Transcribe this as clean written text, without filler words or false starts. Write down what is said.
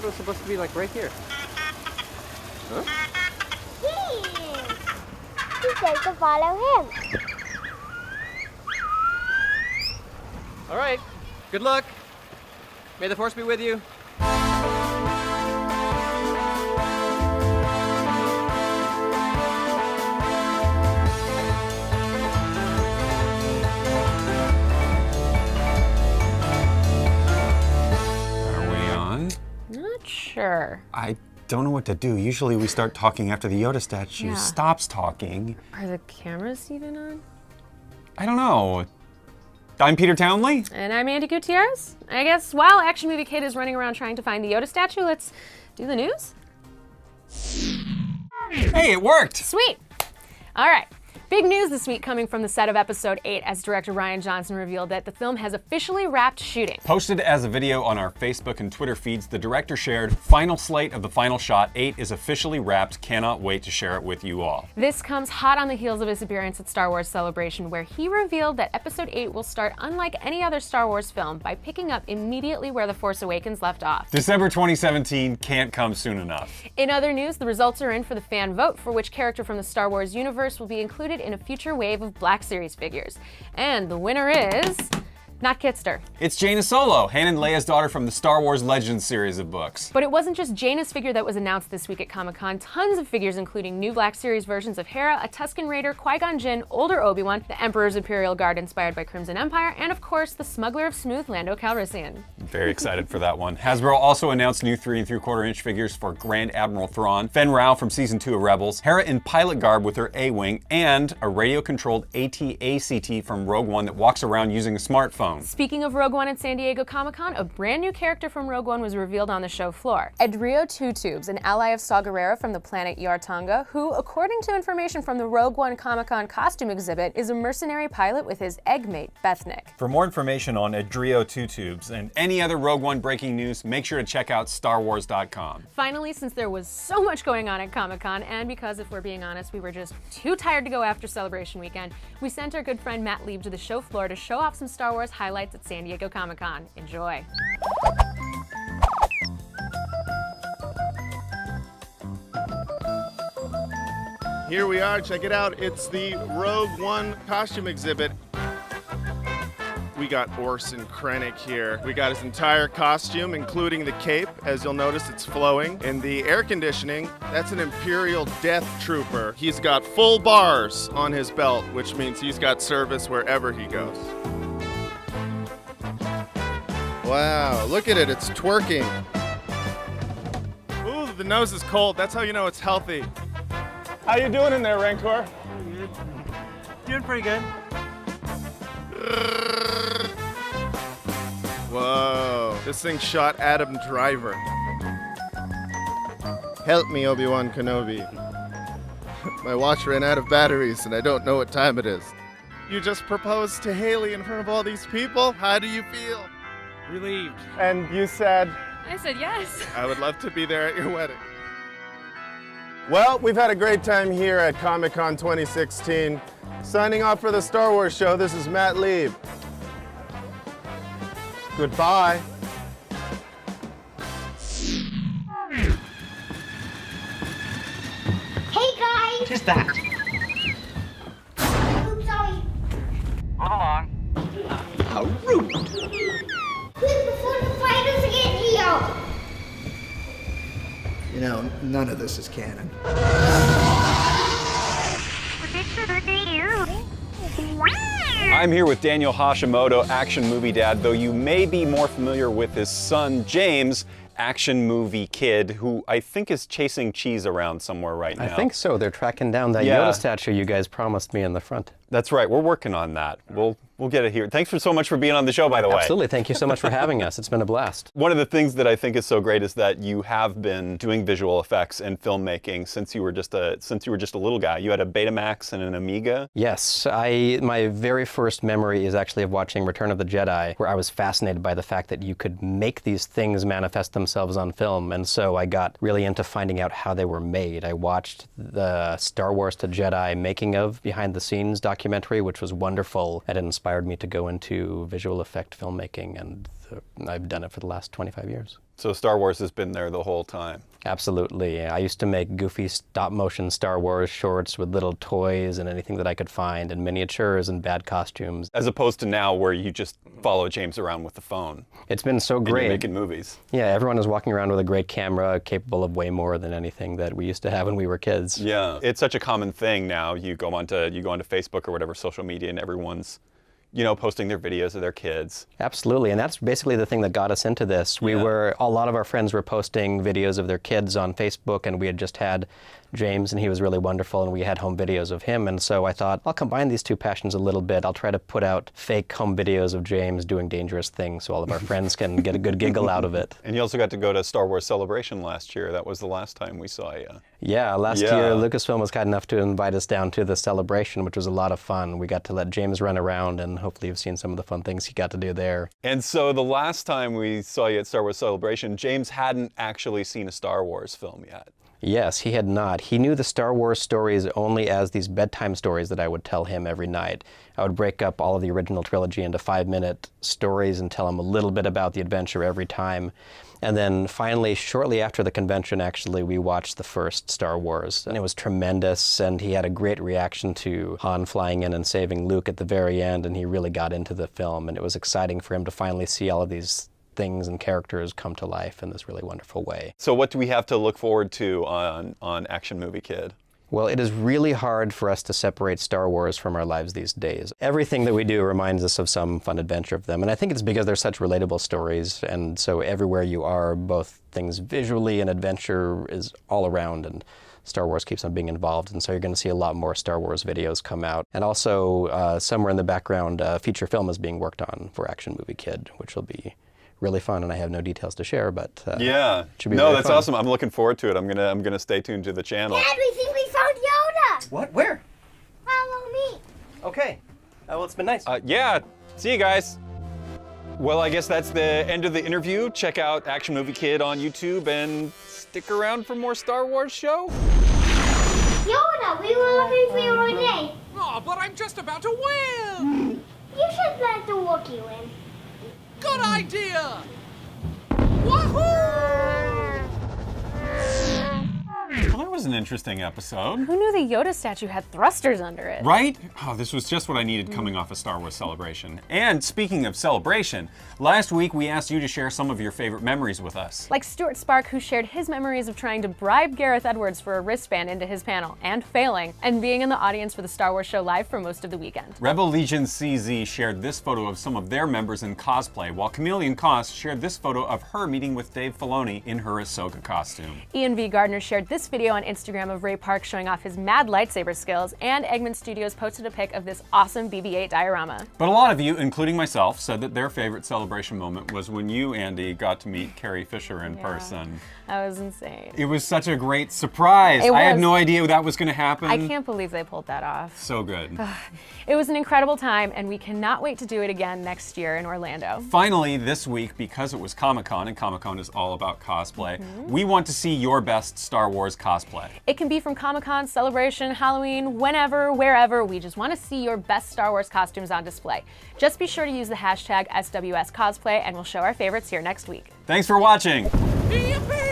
was supposed to be like right here. Huh? He says to follow him. All right. Good luck. May the force be with you. Not sure. I don't know what to do. Usually we start talking after the Yoda statue stops talking. Are the cameras even on? I don't know. I'm Peter Townley. And I'm Andi Gutierrez. I guess while Action Movie Kid is running around trying to find the Yoda statue, let's do the news. Hey, it worked! Sweet. All right. Big news this week coming from the set of Episode 8 as director Rian Johnson revealed that the film has officially wrapped shooting. Posted as a video on our Facebook and Twitter feeds, the director shared, "Final slate of the final shot, 8 is officially wrapped. Cannot wait to share it with you all." This comes hot on the heels of his appearance at Star Wars Celebration, where he revealed that Episode 8 will start unlike any other Star Wars film by picking up immediately where The Force Awakens left off. December 2017 can't come soon enough. In other news, the results are in for the fan vote for which character from the Star Wars universe will be included in a future wave of Black Series figures. And the winner is not Kitster. It's Jaina Solo, Han and Leia's daughter from the Star Wars Legends series of books. But it wasn't just Jaina's figure that was announced this week at Comic-Con. Tons of figures, including new Black Series versions of Hera, a Tusken Raider, Qui-Gon Jinn, older Obi-Wan, the Emperor's Imperial Guard inspired by Crimson Empire, and of course, the Smuggler of Smooth, Lando Calrissian. Very excited for that one. Hasbro also announced new 3 3/4 inch figures for Grand Admiral Thrawn, Fen Rao from Season 2 of Rebels, Hera in pilot garb with her A-Wing, and a radio-controlled AT-ACT from Rogue One that walks around using a smartphone. Speaking of Rogue One at San Diego Comic-Con, a brand new character from Rogue One was revealed on the show floor. Edrio Two Tubes, an ally of Saw Gerrera from the planet Yartonga, who, according to information from the Rogue One Comic-Con costume exhibit, is a mercenary pilot with his egg mate, Bethnick. For more information on Edrio Two Tubes and any other Rogue One breaking news, make sure to check out StarWars.com. Finally, since there was so much going on at Comic-Con, and because if we're being honest, we were just too tired to go after Celebration Weekend, we sent our good friend Matt Lieb to the show floor to show off some Star Wars highlights at San Diego Comic-Con. Enjoy. Here we are, check it out. It's the Rogue One costume exhibit. We got Orson Krennic here. We got his entire costume, including the cape. As you'll notice, it's flowing. And the air conditioning, that's an Imperial Death Trooper. He's got full bars on his belt, which means he's got service wherever he goes. Wow, look at it, it's twerking. Ooh, the nose is cold. That's how you know it's healthy. How you doing in there, Rancor? Doing pretty good. Whoa, this thing shot Adam Driver. Help me, Obi-Wan Kenobi. My watch ran out of batteries and I don't know what time it is. You just proposed to Haley in front of all these people? How do you feel? Relieved. And you said? I said yes. I would love to be there at your wedding. Well, we've had a great time here at Comic-Con 2016. Signing off for the Star Wars show, this is Matt Lieb. Goodbye. Hey guys! What is that? I'm sorry. Move along. How rude. Quick before the fighters get here! You know, none of this is canon. I'm here with Daniel Hashimoto, Action Movie Dad, though you may be more familiar with his son, James, Action Movie Kid, who I think is chasing cheese around somewhere right now. I think so. They're tracking down that Yeah. Yoda statue you guys promised me in the front. That's right. We're working on that. We'll get it here. Thanks so much for being on the show, by the way. Absolutely. Thank you so much for having us. It's been a blast. One of the things that I think is so great is that you have been doing visual effects and filmmaking since you were just a little guy. You had a Betamax and an Amiga. Yes, my very first memory is actually of watching Return of the Jedi, where I was fascinated by the fact that you could make these things manifest themselves on film, and so I got really into finding out how they were made. I watched the Star Wars to Jedi making of behind-the-scenes documentary, which was wonderful, and it inspired me to go into visual effect filmmaking, and I've done it for the last 25 years. So Star Wars has been there the whole time. Absolutely. I used to make goofy stop-motion Star Wars shorts with little toys and anything that I could find, and miniatures and bad costumes. As opposed to now where you just follow James around with the phone. It's been so And great. you're making movies. Yeah, everyone is walking around with a great camera, capable of way more than anything that we used to have when we were kids. Yeah, it's such a common thing now. You go onto Facebook or whatever social media, and everyone's, posting their videos of their kids. Absolutely, and that's basically the thing that got us into this. A lot of our friends were posting videos of their kids on Facebook, and we had just had James, and he was really wonderful, and we had home videos of him, and so I thought, I'll combine these two passions a little bit. I'll try to put out fake home videos of James doing dangerous things so all of our friends can get a good giggle out of it. And you also got to go to Star Wars Celebration last year. That was the last time we saw you. Yeah, last year Lucasfilm was kind enough to invite us down to the celebration, which was a lot of fun. We got to let James run around, and hopefully you've seen some of the fun things he got to do there. And so the last time we saw you at Star Wars Celebration, James hadn't actually seen a Star Wars film yet. Yes, he had not. He knew the Star Wars stories only as these bedtime stories that I would tell him every night. I would break up all of the original trilogy into 5-minute stories and tell him a little bit about the adventure every time. And then finally, shortly after the convention, actually, we watched the first Star Wars. And it was tremendous, and he had a great reaction to Han flying in and saving Luke at the very end, and he really got into the film. And it was exciting for him to finally see all of these things and characters come to life in this really wonderful way. So what do we have to look forward to on Action Movie Kid? Well, it is really hard for us to separate Star Wars from our lives these days. Everything that we do reminds us of some fun adventure of them, and I think it's because they're such relatable stories, and so everywhere you are, both things visually and adventure is all around, and Star Wars keeps on being involved, and so you're going to see a lot more Star Wars videos come out. And also, somewhere in the background, a feature film is being worked on for Action Movie Kid, which will be really fun, and I have no details to share, but yeah, should be no, really that's fun. awesome. I'm looking forward to it. I'm gonna stay tuned to the channel. Dad, we think we found Yoda. What? Where? Follow me. Okay. Well, it's been nice. Yeah, see you guys. Well, I guess that's the end of the interview. Check out Action Movie Kid on YouTube and stick around for more Star Wars show. Yoda, we were looking for you all day. Oh, but I'm just about to win! You should let the Wookiee win. Good idea! Wahoo! Well, that was an interesting episode. Who knew the Yoda statue had thrusters under it? Right? Oh, this was just what I needed coming off a Star Wars Celebration. And speaking of celebration, last week we asked you to share some of your favorite memories with us. Like Stuart Spark, who shared his memories of trying to bribe Gareth Edwards for a wristband into his panel, and failing, and being in the audience for the Star Wars show live for most of the weekend. Rebel Legion CZ shared this photo of some of their members in cosplay, while Chameleon Cost shared this photo of her meeting with Dave Filoni in her Ahsoka costume. Ian V. Gardner shared this video on Instagram of Ray Park showing off his mad lightsaber skills, and Eggman Studios posted a pic of this awesome BB-8 diorama. But a lot of you, including myself, said that their favorite celebration moment was when you, Andy, got to meet Carrie Fisher in person. That was insane. It was such a great surprise. I had no idea that was going to happen. I can't believe they pulled that off. So good. It was an incredible time, and we cannot wait to do it again next year in Orlando. Finally, this week, because it was Comic-Con, and Comic-Con is all about cosplay, we want to see your best Star Wars cosplay. It can be from Comic-Con, Celebration, Halloween, whenever, wherever. We just want to see your best Star Wars costumes on display. Just be sure to use the hashtag SWSCosplay, and we'll show our favorites here next week. Thanks for watching. Yippee!